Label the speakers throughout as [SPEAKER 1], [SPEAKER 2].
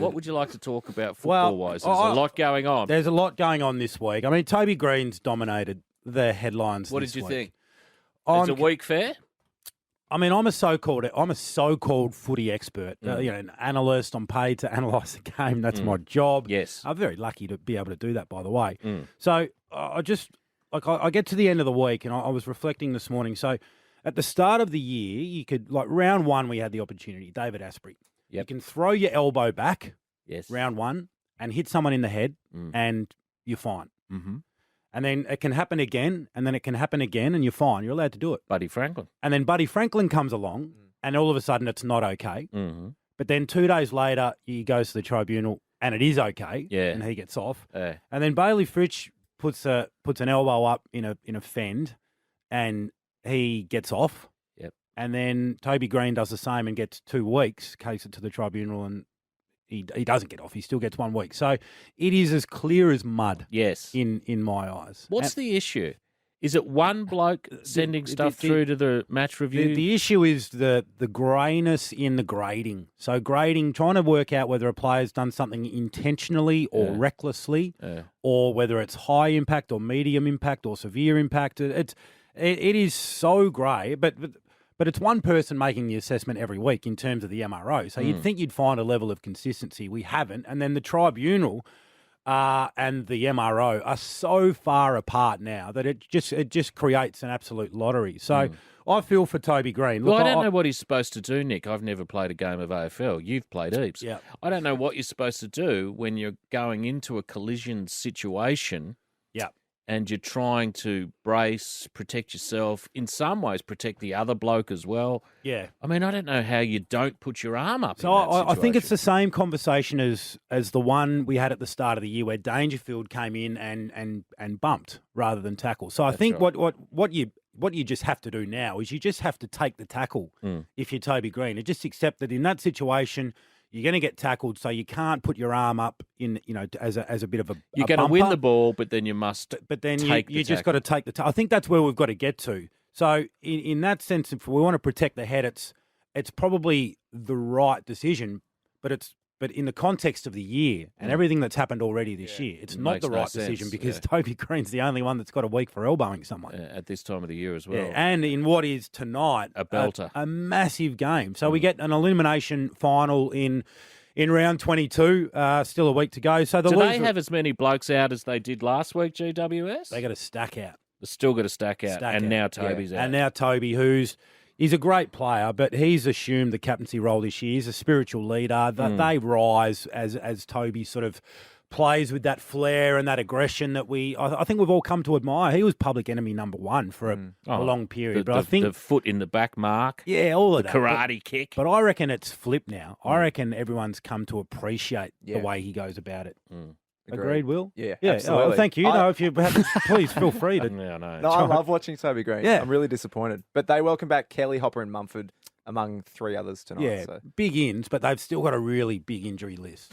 [SPEAKER 1] What would you like to talk about football-wise? There's a lot going on.
[SPEAKER 2] There's a lot going on this week. I mean, Toby Green's dominated the headlines
[SPEAKER 1] What
[SPEAKER 2] this
[SPEAKER 1] did you
[SPEAKER 2] week.
[SPEAKER 1] think? Is a week fair?
[SPEAKER 2] I mean, I'm a so-called footy expert, an analyst. I'm paid to analyse the game. That's my job.
[SPEAKER 1] Yes.
[SPEAKER 2] I'm very lucky to be able to do that, by the way. So I get to the end of the week, and I was reflecting this morning. So at the start of the year, you could, like round one, we had the opportunity, David Asprey.
[SPEAKER 1] Yep.
[SPEAKER 2] You can throw your elbow back,
[SPEAKER 1] Yes.
[SPEAKER 2] round one, and hit someone in the head, and you're fine.
[SPEAKER 1] Mm-hmm.
[SPEAKER 2] And then it can happen again, and then it can happen again, and you're fine. You're allowed to do it.
[SPEAKER 1] Buddy Franklin.
[SPEAKER 2] And then Buddy Franklin comes along, and all of a sudden it's not okay.
[SPEAKER 1] Mm-hmm.
[SPEAKER 2] But then 2 days later, he goes to the tribunal, and it is okay, and he gets off. And then Bailey Fritsch puts an elbow up in a fend, and he gets off.
[SPEAKER 1] Yep.
[SPEAKER 2] And then Toby Green does the same and gets 2 weeks, takes it to the tribunal, and he doesn't get off. He still gets 1 week. So it is as clear as mud.
[SPEAKER 1] Yes.
[SPEAKER 2] In my eyes.
[SPEAKER 1] What's the issue? Is it one bloke sending stuff through to the match review?
[SPEAKER 2] The issue is the greyness in the grading. So grading, trying to work out whether a player's done something intentionally or recklessly, or whether it's high impact or medium impact or severe impact. It is so grey, but it's one person making the assessment every week in terms of the MRO. So you'd think you'd find a level of consistency. We haven't. And then the tribunal and the MRO are so far apart now that it just creates an absolute lottery. So I feel for Toby Green.
[SPEAKER 1] Look, I don't know what he's supposed to do, Nick. I've never played a game of AFL. You've played heaps.
[SPEAKER 2] Yeah.
[SPEAKER 1] I don't know what you're supposed to do when you're going into a collision situation.
[SPEAKER 2] Yeah.
[SPEAKER 1] And you're trying to brace, protect yourself, in some ways protect the other bloke as well.
[SPEAKER 2] Yeah.
[SPEAKER 1] I mean, I don't know how you don't put your arm up.
[SPEAKER 2] So I think it's the same conversation as the one we had at the start of the year where Dangerfield came in and bumped rather than tackle. So I think right. what you just have to do now is you just have to take the tackle if you're Toby Green, and just accept that in that situation you're going to get tackled, so you can't put your arm up in, as a bit of a
[SPEAKER 1] You're going to win the ball, but then you must.
[SPEAKER 2] But then you just got to take the tackle. I think that's where we've got to get to. So in that sense, if we want to protect the head, it's probably the right decision, but in the context of the year and everything that's happened already this year, it's not the right decision because Toby Green's the only one that's got a week for elbowing someone.
[SPEAKER 1] At this time of the year as well.
[SPEAKER 2] Yeah, and in what is tonight
[SPEAKER 1] a belter.
[SPEAKER 2] A massive game. So we get an elimination final in round 22, still a week to go. So
[SPEAKER 1] do they have as many blokes out as they did last week, GWS?
[SPEAKER 2] They got a stack out.
[SPEAKER 1] They've still got a stack out. Now Toby's out.
[SPEAKER 2] And now Toby, he's a great player, but he's assumed the captaincy role this year. He's a spiritual leader. They rise as Toby sort of plays with that flair and that aggression that I think we've all come to admire. He was public enemy number one for a long period. But I think
[SPEAKER 1] the foot in the back mark.
[SPEAKER 2] Yeah, all of that.
[SPEAKER 1] Karate kick.
[SPEAKER 2] But I reckon it's flipped now. I reckon everyone's come to appreciate the way he goes about it. Agreed, Will?
[SPEAKER 3] Yeah,
[SPEAKER 2] absolutely. Oh, thank you. If you have, please feel free to.
[SPEAKER 1] Yeah, no,
[SPEAKER 3] I love watching Toby Green.
[SPEAKER 2] Yeah.
[SPEAKER 3] I'm really disappointed. But they welcome back Kelly, Hopper and Mumford among 3 others tonight.
[SPEAKER 2] Yeah,
[SPEAKER 3] so.
[SPEAKER 2] Big ins, but they've still got a really big injury list.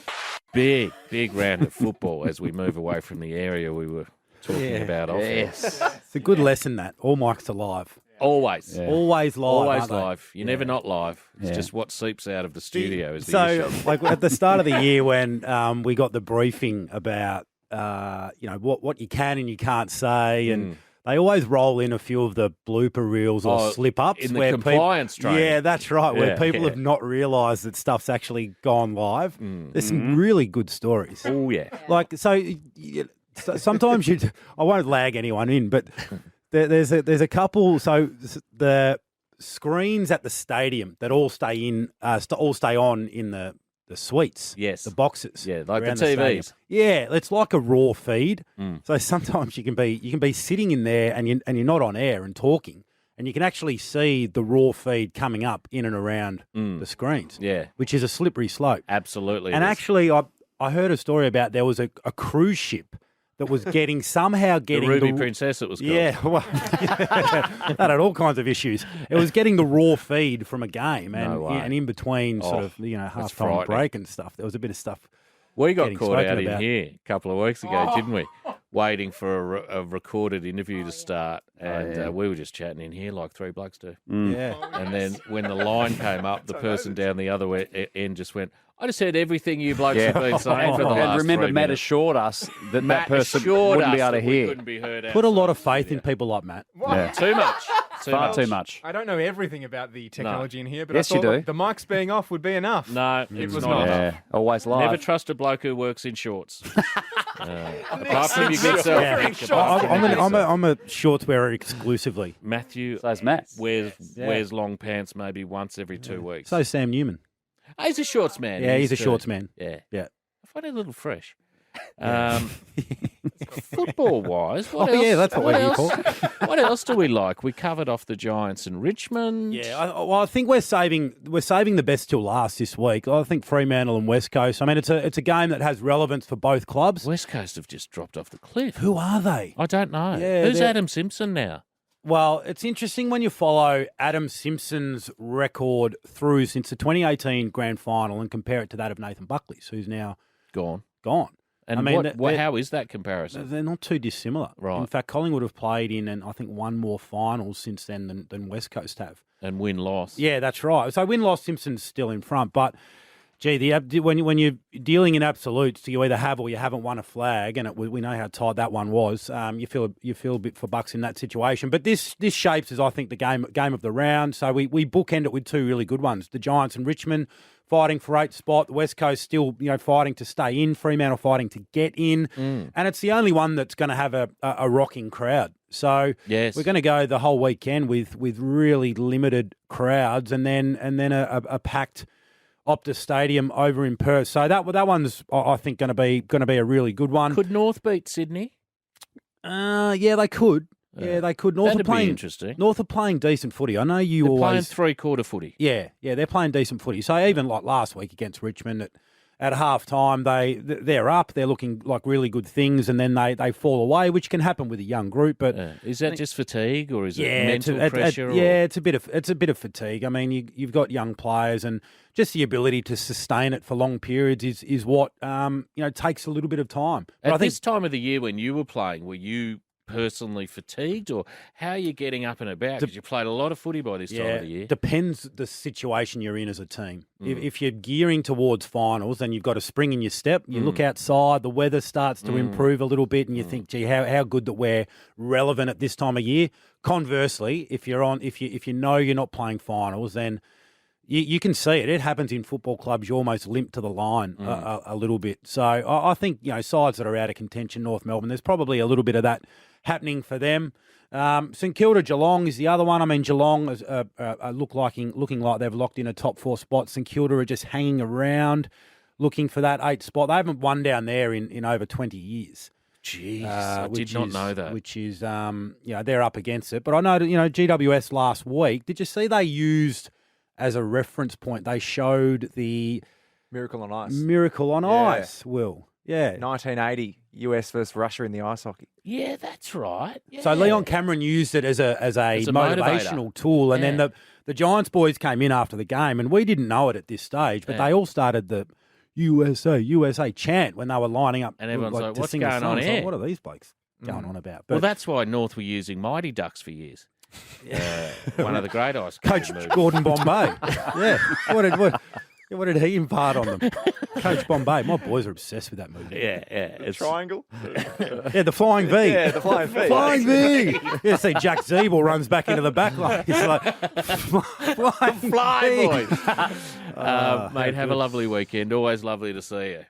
[SPEAKER 1] Big round of football as we move away from the area we were talking about.
[SPEAKER 2] Yes. It's a good lesson that. All mics are live.
[SPEAKER 1] Always.
[SPEAKER 2] Yeah. Always live.
[SPEAKER 1] Always live. You're never not live. It's just what seeps out of the studio is the issue.
[SPEAKER 2] Like at the start of the year when we got the briefing about what you can and you can't say, and they always roll in a few of the blooper reels or slip-ups.
[SPEAKER 1] In the compliance training.
[SPEAKER 2] Yeah, that's right, where people have not realised that stuff's actually gone live. There's some really good stories.
[SPEAKER 1] Oh, yeah.
[SPEAKER 2] Like, so sometimes I won't lag anyone in, but there's a couple, so the screens at the stadium that all stay on in the suites,
[SPEAKER 1] yes,
[SPEAKER 2] the boxes,
[SPEAKER 1] like the TVs.
[SPEAKER 2] It's like a raw feed. So sometimes you can be sitting in there and you're not on air and talking, and you can actually see the raw feed coming up in and around the screens.
[SPEAKER 1] Yeah,
[SPEAKER 2] which is a slippery slope.
[SPEAKER 1] Absolutely.
[SPEAKER 2] And actually, I heard a story about there was a cruise ship that was getting the
[SPEAKER 1] Ruby Princess, it was called.
[SPEAKER 2] Yeah, well, that had all kinds of issues. It was getting the raw feed from a game, and in between sort of half-time break and stuff, there was a bit of stuff.
[SPEAKER 1] We got caught out in here a couple of weeks ago, didn't we? Waiting for a recorded interview to start, and we were just chatting in here like 3 blokes do.
[SPEAKER 2] Yeah.
[SPEAKER 1] And then when the line came up, the person down the other end just went, I just heard everything you blokes have been saying for the last
[SPEAKER 4] And remember,
[SPEAKER 1] 3
[SPEAKER 4] Matt
[SPEAKER 1] minutes.
[SPEAKER 4] assured us that
[SPEAKER 1] Matt
[SPEAKER 4] person
[SPEAKER 1] assured
[SPEAKER 4] wouldn't
[SPEAKER 1] us
[SPEAKER 4] be able to
[SPEAKER 1] that we
[SPEAKER 4] hear.
[SPEAKER 1] couldn't be heard
[SPEAKER 2] Put a lot of
[SPEAKER 1] outside
[SPEAKER 2] faith
[SPEAKER 1] the
[SPEAKER 2] in people like Matt.
[SPEAKER 4] Yeah.
[SPEAKER 1] Too much.
[SPEAKER 4] Far too much.
[SPEAKER 5] I don't know everything about the technology in here, but
[SPEAKER 4] Yes,
[SPEAKER 5] I
[SPEAKER 4] you
[SPEAKER 5] thought
[SPEAKER 4] do.
[SPEAKER 5] the mics being off would be enough.
[SPEAKER 1] No, it
[SPEAKER 5] was
[SPEAKER 1] not.
[SPEAKER 5] not.
[SPEAKER 4] Yeah, always live.
[SPEAKER 1] Never trust a bloke who works in shorts. Apart from your good self.
[SPEAKER 2] Yeah.
[SPEAKER 1] Nick, apart from your good self.
[SPEAKER 2] I'm a shorts wearer exclusively.
[SPEAKER 1] Matthew
[SPEAKER 4] So's Matt.
[SPEAKER 1] wears long pants maybe once every 2 weeks.
[SPEAKER 2] So Sam Newman.
[SPEAKER 1] Oh, he's a shorts man.
[SPEAKER 2] Yeah,
[SPEAKER 1] he
[SPEAKER 2] he's a
[SPEAKER 1] used to-
[SPEAKER 2] shorts man.
[SPEAKER 1] Yeah.
[SPEAKER 2] Yeah.
[SPEAKER 1] I find it a little fresh. Football-wise, what
[SPEAKER 2] Oh,
[SPEAKER 1] else?
[SPEAKER 2] yeah, that's what we're here for.
[SPEAKER 1] What else do we like? We covered off the Giants and Richmond.
[SPEAKER 2] Yeah, I think we're saving the best till last this week. I think Fremantle and West Coast. I mean, it's a game that has relevance for both clubs.
[SPEAKER 1] West Coast have just dropped off the cliff.
[SPEAKER 2] Who are they?
[SPEAKER 1] I don't know.
[SPEAKER 2] Yeah,
[SPEAKER 1] Who's
[SPEAKER 2] they're-
[SPEAKER 1] Adam Simpson now?
[SPEAKER 2] Well, it's interesting when you follow Adam Simpson's record through since the 2018 grand final and compare it to that of Nathan Buckley's, who's now
[SPEAKER 1] Gone.
[SPEAKER 2] gone.
[SPEAKER 1] And
[SPEAKER 2] I mean,
[SPEAKER 1] how is that comparison?
[SPEAKER 2] They're not too dissimilar.
[SPEAKER 1] Right.
[SPEAKER 2] In fact, Collingwood have played in, and I think one more finals since then than West Coast have.
[SPEAKER 1] And win-loss.
[SPEAKER 2] Yeah, that's right. So win-loss, Simpson's still in front. But, gee, when you're dealing in absolutes, you either have or you haven't won a flag, and we know how tight that one was. You feel a bit for bucks in that situation. But this shapes as, I think, the game of the round. So we bookend it with two really good ones. The Giants and Richmond fighting for 8th spot. The West Coast still, fighting to stay in. Fremantle fighting to get in. And it's the only one that's going to have a rocking crowd. So
[SPEAKER 1] Yes.
[SPEAKER 2] we're going to go the whole weekend with really limited crowds, and then a packed Optus Stadium over in Perth. So that one's, I think, going to be a really good one.
[SPEAKER 1] Could North beat Sydney?
[SPEAKER 2] Yeah, they could. Yeah, they could. North
[SPEAKER 1] That'd
[SPEAKER 2] are playing
[SPEAKER 1] be interesting.
[SPEAKER 2] North are playing decent footy. I know you
[SPEAKER 1] They're playing
[SPEAKER 2] always
[SPEAKER 1] three-quarter footy.
[SPEAKER 2] Yeah, they're playing decent footy. So even like last week against Richmond at half time, they're up. They're looking like really good things, and then they fall away, which can happen with a young group. But
[SPEAKER 1] Is that just fatigue or is it
[SPEAKER 2] yeah,
[SPEAKER 1] mental pressure?
[SPEAKER 2] it's a bit of fatigue. I mean, you've got young players, and just the ability to sustain it for long periods is what takes a little bit of time. But
[SPEAKER 1] At
[SPEAKER 2] I think
[SPEAKER 1] this time of the year when you were playing, were you personally fatigued, or how are you getting up and about? Because you played a lot of footy by this time of the year.
[SPEAKER 2] Depends the situation you're in as a team. If you're gearing towards finals and you've got a spring in your step, you look outside, the weather starts to improve a little bit, and you think, gee, how good that we're relevant at this time of year. Conversely, if you know you're not playing finals, then you can see it. It happens in football clubs. You almost limp to the line a little bit. So I think sides that are out of contention, North Melbourne, there's probably a little bit of that happening for them. St Kilda Geelong is the other one. I mean, Geelong is, are looking like they've locked in a top 4 spot. St Kilda are just hanging around, looking for that 8th spot. They haven't won down there in over 20 years.
[SPEAKER 1] Jeez, I did not know that.
[SPEAKER 2] Which is, they're up against it. But I know that, GWS last week, did you see they used as a reference point, they showed the
[SPEAKER 3] Miracle on Ice.
[SPEAKER 2] Miracle on
[SPEAKER 3] Yeah.
[SPEAKER 2] Ice, Will. Yeah.
[SPEAKER 3] 1980, US versus Russia in the ice hockey.
[SPEAKER 1] Yeah, that's right.
[SPEAKER 2] So
[SPEAKER 1] Yeah.
[SPEAKER 2] Leon Cameron used it as a motivational
[SPEAKER 1] motivator.
[SPEAKER 2] tool, and then
[SPEAKER 1] Yeah.
[SPEAKER 2] the Giants boys came in after the game, and we didn't know it at this stage, but they all started the USA chant when they were lining up.
[SPEAKER 1] And everyone's like,
[SPEAKER 2] to
[SPEAKER 1] "What's
[SPEAKER 2] sing a
[SPEAKER 1] going
[SPEAKER 2] song.
[SPEAKER 1] on
[SPEAKER 2] It's
[SPEAKER 1] here?"
[SPEAKER 2] like, what are these blokes going on about?
[SPEAKER 1] Well,
[SPEAKER 2] But
[SPEAKER 1] that's why North were using Mighty Ducks for years. One of the great ice
[SPEAKER 2] Coach
[SPEAKER 1] moves.
[SPEAKER 2] Gordon Bombay. Yeah. What did he impart on them? Coach Bombay. My boys are obsessed with that movie.
[SPEAKER 1] Yeah. It's,
[SPEAKER 3] Triangle?
[SPEAKER 2] Yeah, the Flying V.
[SPEAKER 3] Yeah, the Flying V.
[SPEAKER 2] Flying V. Yeah, see, Jack Zeeble runs back into the back line. He's like, Flying
[SPEAKER 1] Fly,
[SPEAKER 2] V.
[SPEAKER 1] boys. Mate, have a lovely weekend. Always lovely to see you.